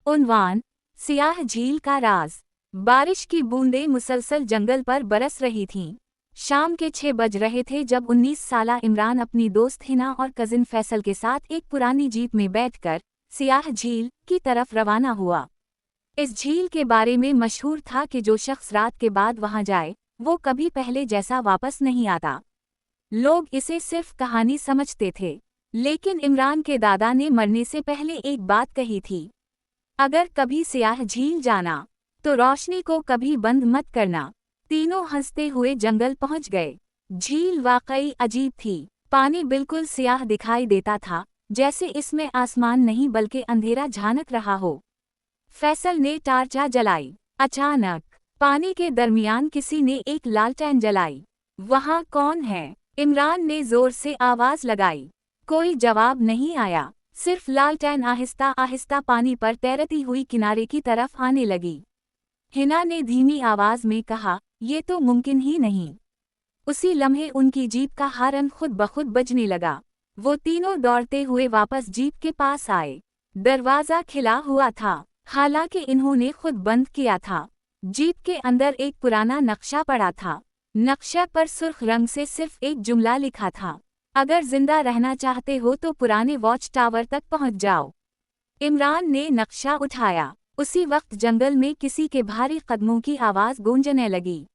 उन्वान: सियाह झील का राज। बारिश की बूंदें मुसलसल जंगल पर बरस रही थीं। शाम के 6 बज रहे थे जब 19 साला इमरान अपनी दोस्त हिना और कजिन फैसल के साथ एक पुरानी जीप में बैठकर सियाह झील की तरफ रवाना हुआ। इस झील के बारे में मशहूर था कि जो शख्स रात के बाद वहां जाए वो कभी पहले जैसा वापस नहीं आता। लोग इसे सिर्फ कहानी समझते थे, लेकिन इमरान के दादा ने मरने से पहले एक बात कही थी, अगर कभी सियाह झील जाना तो रोशनी को कभी बंद मत करना। तीनों हंसते हुए जंगल पहुंच गए। झील वाकई अजीब थी। पानी बिल्कुल सियाह दिखाई देता था, जैसे इसमें आसमान नहीं बल्कि अंधेरा झांक रहा हो। फैसल ने टार्चा जलाई। अचानक पानी के दरमियान किसी ने एक लालटेन जलाई। वहां कौन है? इमरान ने जोर से आवाज लगाई। कोई जवाब नहीं आया। सिर्फ लालटेन आहिस्ता आहिस्ता पानी पर तैरती हुई किनारे की तरफ आने लगी। हिना ने धीमी आवाज में कहा, ये तो मुमकिन ही नहीं। उसी लम्हे उनकी जीप का हॉर्न खुद ब खुद बजने लगा। वो तीनों दौड़ते हुए वापस जीप के पास आए। दरवाजा खुला हुआ था, हालांकि इन्होंने खुद बंद किया था। जीप के अंदर एक पुराना नक्शा पड़ा था। नक्शे पर सुर्ख रंग से सिर्फ एक जुमला लिखा था, अगर जिंदा रहना चाहते हो तो पुराने वॉच टावर तक पहुंच जाओ। इमरान ने नक्शा उठाया। उसी वक्त जंगल में किसी के भारी कदमों की आवाज गूंजने लगी।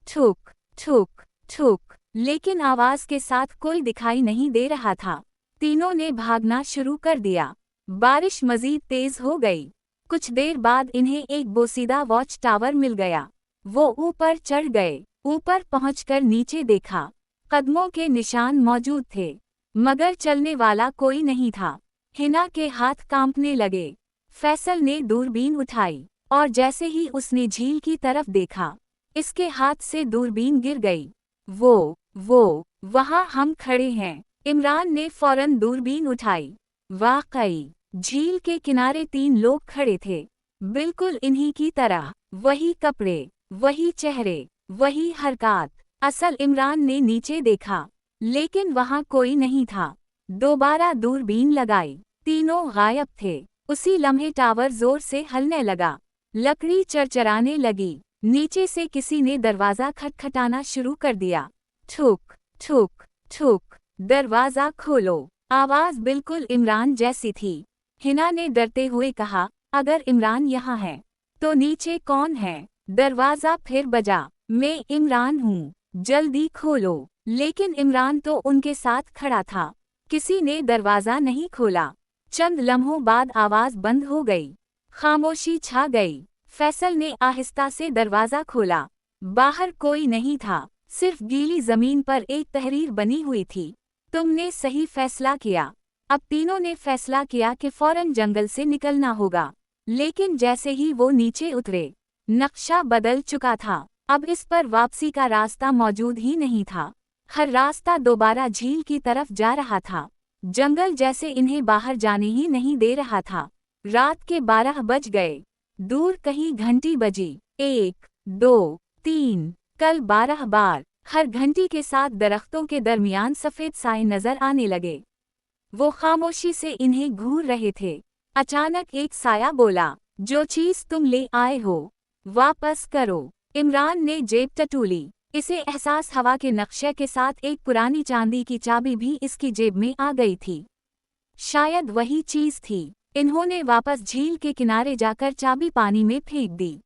ठुक ठुक ठुक, लेकिन आवाज के साथ कोई दिखाई नहीं दे रहा था। तीनों ने भागना शुरू कर दिया। बारिश मजीद तेज हो गई। कुछ देर बाद इन्हें एक बोसीदा वॉच टावर मिल गया। वो ऊपर चढ़ गए। ऊपर पहुंचकर नीचे देखा। कदमों के निशान मौजूद थे, मगर चलने वाला कोई नहीं था। हिना के हाथ कांपने लगे। फैसल ने दूरबीन उठाई, और जैसे ही उसने झील की तरफ देखा, इसके हाथ से दूरबीन गिर गई। वो, वहाँ हम खड़े हैं। इमरान ने फौरन दूरबीन उठाई। वाकई झील के किनारे 3 लोग खड़े थे, बिल्कुल इन्हीं की तरह। वही कपड़े, वही चेहरे, वही हरकत। असल इमरान ने नीचे देखा, लेकिन वहाँ कोई नहीं था। दोबारा दूरबीन लगाई, तीनों गायब थे। उसी लम्हे टावर जोर से हिलने लगा। लकड़ी चरचराने लगी। नीचे से किसी ने दरवाजा खटखटाना शुरू कर दिया। ठुक ठुक ठुक, दरवाजा खोलो। आवाज बिल्कुल इमरान जैसी थी। हिना ने डरते हुए कहा, अगर इमरान यहाँ है तो नीचे कौन है? दरवाजा फिर बजा। मैं इमरान हूँ, जल्दी खोलो। लेकिन इमरान तो उनके साथ खड़ा था। किसी ने दरवाजा नहीं खोला। चंद लम्हों बाद आवाज बंद हो गई। खामोशी छा गई। फैसल ने आहिस्ता से दरवाजा खोला। बाहर कोई नहीं था, सिर्फ गीली जमीन पर एक तहरीर बनी हुई थी, तुमने सही फैसला किया। अब तीनों ने फैसला किया कि फौरन जंगल से निकलना होगा। लेकिन जैसे ही वो नीचे उतरे, नक्शा बदल चुका था। अब इस पर वापसी का रास्ता मौजूद ही नहीं था। हर रास्ता दोबारा झील की तरफ जा रहा था। जंगल जैसे इन्हें बाहर जाने ही नहीं दे रहा था। रात के 12 बज गए। दूर कहीं घंटी बजी। 1, 2, 3, कल 12 बार। हर घंटी के साथ दरख्तों के दरमियान सफेद साए नजर आने लगे। वो खामोशी से इन्हें घूर रहे थे। अचानक एक साया बोला, जो चीज तुम ले आए हो वापस करो। इमरान ने जेब टटोली। इसे एहसास हवा के नक्शे के साथ एक पुरानी चांदी की चाबी भी इसकी जेब में आ गई थी। शायद वही चीज थी। इन्होंने वापस झील के किनारे जाकर चाबी पानी में फेंक दी।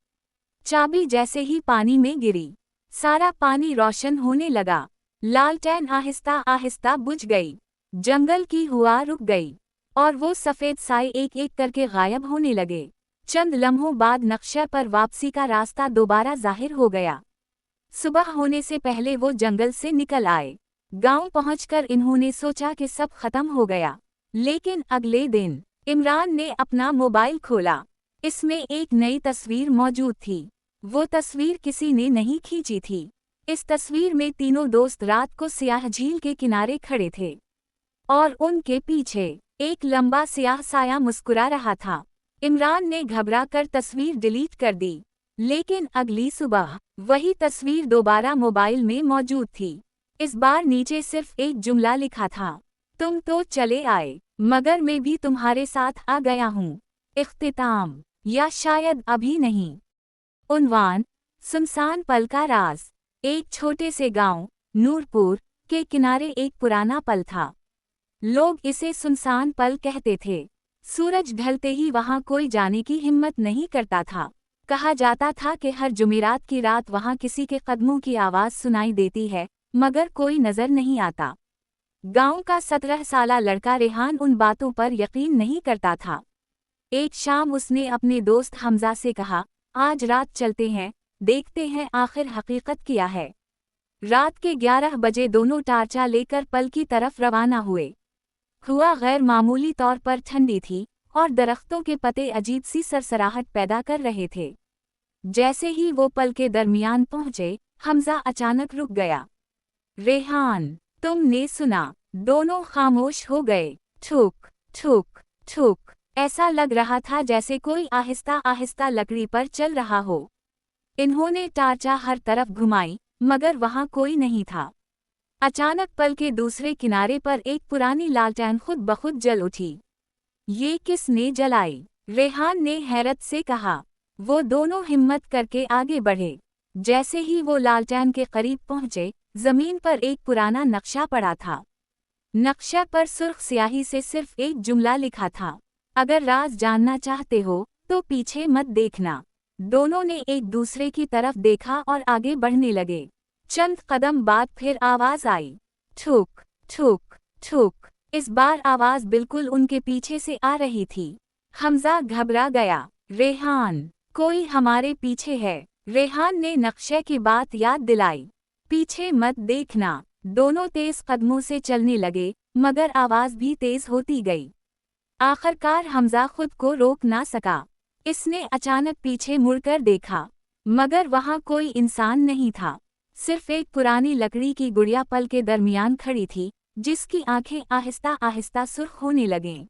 चाबी जैसे ही पानी में गिरी, सारा पानी रोशन होने लगा। लालटेन आहिस्ता आहिस्ता बुझ गई। जंगल की हवा रुक गई, और वो सफेद साए एक एक करके गायब होने लगे। चंद लम्हों बाद नक्शे पर वापसी का रास्ता दोबारा जाहिर हो गया। सुबह होने से पहले वो जंगल से निकल आए। गांव पहुंचकर इन्होंने सोचा कि सब खत्म हो गया। लेकिन अगले दिन इमरान ने अपना मोबाइल खोला। इसमें एक नई तस्वीर मौजूद थी। वो तस्वीर किसी ने नहीं खींची थी। इस तस्वीर में तीनों दोस्त रात को सियाह झील के किनारे खड़े थे, और उनके पीछे एक लंबा सियाह साया मुस्कुरा रहा था। इमरान ने घबराकर तस्वीर डिलीट कर दी, लेकिन अगली सुबह वही तस्वीर दोबारा मोबाइल में मौजूद थी। इस बार नीचे सिर्फ एक जुमला लिखा था, तुम तो चले आए, मगर मैं भी तुम्हारे साथ आ गया हूँ। इख्तिताम या शायद अभी नहीं। उन्वान, सुनसान पल का राज। एक छोटे से गांव, नूरपुर के किनारे एक पुराना पल था। लोग इसे सुनसान पल कहते थे। सूरज ढलते ही वहां कोई जाने की हिम्मत नहीं करता था। कहा जाता था कि हर जुमेरात की रात वहां किसी के कदमों की आवाज सुनाई देती है, मगर कोई नजर नहीं आता। गांव का 17 साला लड़का रेहान उन बातों पर यकीन नहीं करता था। एक शाम उसने अपने दोस्त हमजा से कहा, आज रात चलते हैं, देखते हैं आखिर हकीकत क्या है। रात के 11 बजे दोनों टार्चा लेकर पल की तरफ रवाना हुए। हवा गैर मामूली तौर पर ठंडी थी और दरख्तों के पत्ते अजीब सी सरसराहट पैदा कर रहे थे। जैसे ही वो पल के दरमियान पहुंचे, हमजा अचानक रुक गया। रेहान, तुमने सुना? दोनों खामोश हो गए। ठुक ठुक ठुक, ऐसा लग रहा था जैसे कोई आहिस्ता आहिस्ता लकड़ी पर चल रहा हो। इन्होंने टार्चा हर तरफ घुमाई, मगर वहां कोई नहीं था। अचानक पल के दूसरे किनारे पर एक पुरानी लालटेन खुद ब खुद जल उठी। ये किसने जलाई? रेहान ने हैरत से कहा। वो दोनों हिम्मत करके आगे बढ़े। जैसे ही वो लालटेन के करीब पहुंचे, जमीन पर एक पुराना नक्शा पड़ा था। नक्शे पर सुर्ख स्याही से सिर्फ एक जुमला लिखा था, अगर राज जानना चाहते हो तो पीछे मत देखना। दोनों ने एक दूसरे की तरफ देखा और आगे बढ़ने लगे। चंद कदम बाद फिर आवाज आई, ठुक ठुक ठुक। इस बार आवाज बिल्कुल उनके पीछे से आ रही थी। हमजा घबरा गया। रेहान, कोई हमारे पीछे है। रेहान ने नक्शे की बात याद दिलाई। पीछे मत देखना। दोनों तेज कदमों से चलने लगे, मगर आवाज भी तेज होती गई। आखिरकार हमजा खुद को रोक ना सका। इसने अचानक पीछे मुड़कर देखा, मगर वहां कोई इंसान नहीं था। सिर्फ एक पुरानी लकड़ी की गुड़िया पल के दरमियान खड़ी थी, जिसकी आंखें आहिस्ता आहिस्ता सुर्ख होने लगीं।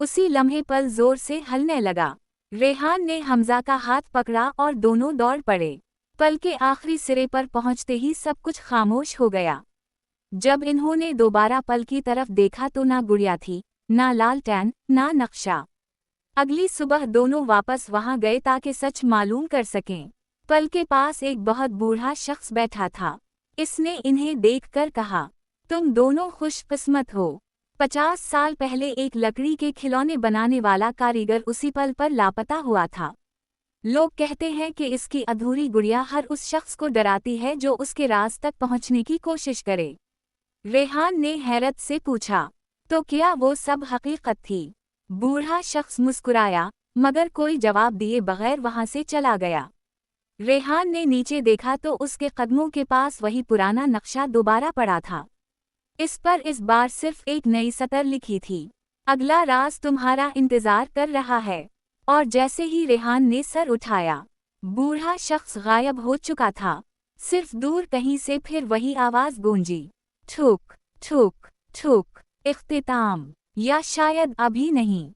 उसी लम्हे पल जोर से हिलने लगा। रेहान ने हमजा का हाथ पकड़ा और दोनों दौड़ पड़े। पल के आखिरी सिरे पर पहुंचते ही सब कुछ खामोश हो गया। जब इन्होंने दोबारा पल की तरफ देखा तो ना गुड़िया थी, ना लालटेन, ना नक्शा। अगली सुबह दोनों वापस वहां गए ताकि सच मालूम कर सकें। पल के पास एक बहुत बूढ़ा शख्स बैठा था। इसने इन्हें देखकर कहा, तुम दोनों खुशकिस्मत हो। 50 साल पहले एक लकड़ी के खिलौने बनाने वाला कारीगर उसी पल पर लापता हुआ था। लोग कहते हैं कि इसकी अधूरी गुड़िया हर उस शख्स को डराती है जो उसके राज तक पहुंचने की कोशिश करे। रेहान ने हैरत से पूछा, तो क्या वो सब हकीकत थी? बूढ़ा शख्स मुस्कुराया, मगर कोई जवाब दिए बगैर वहां से चला गया। रेहान ने नीचे देखा तो उसके कदमों के पास वही पुराना नक्शा दोबारा पड़ा था। इस पर इस बार सिर्फ एक नई सतर लिखी थी, अगला राज तुम्हारा इंतजार कर रहा है। और जैसे ही रेहान ने सर उठाया, बूढ़ा शख्स गायब हो चुका था। सिर्फ दूर कहीं से फिर वही आवाज गूंजी, ठुक ठुक ठुक, इख्तिताम या शायद अभी नहीं।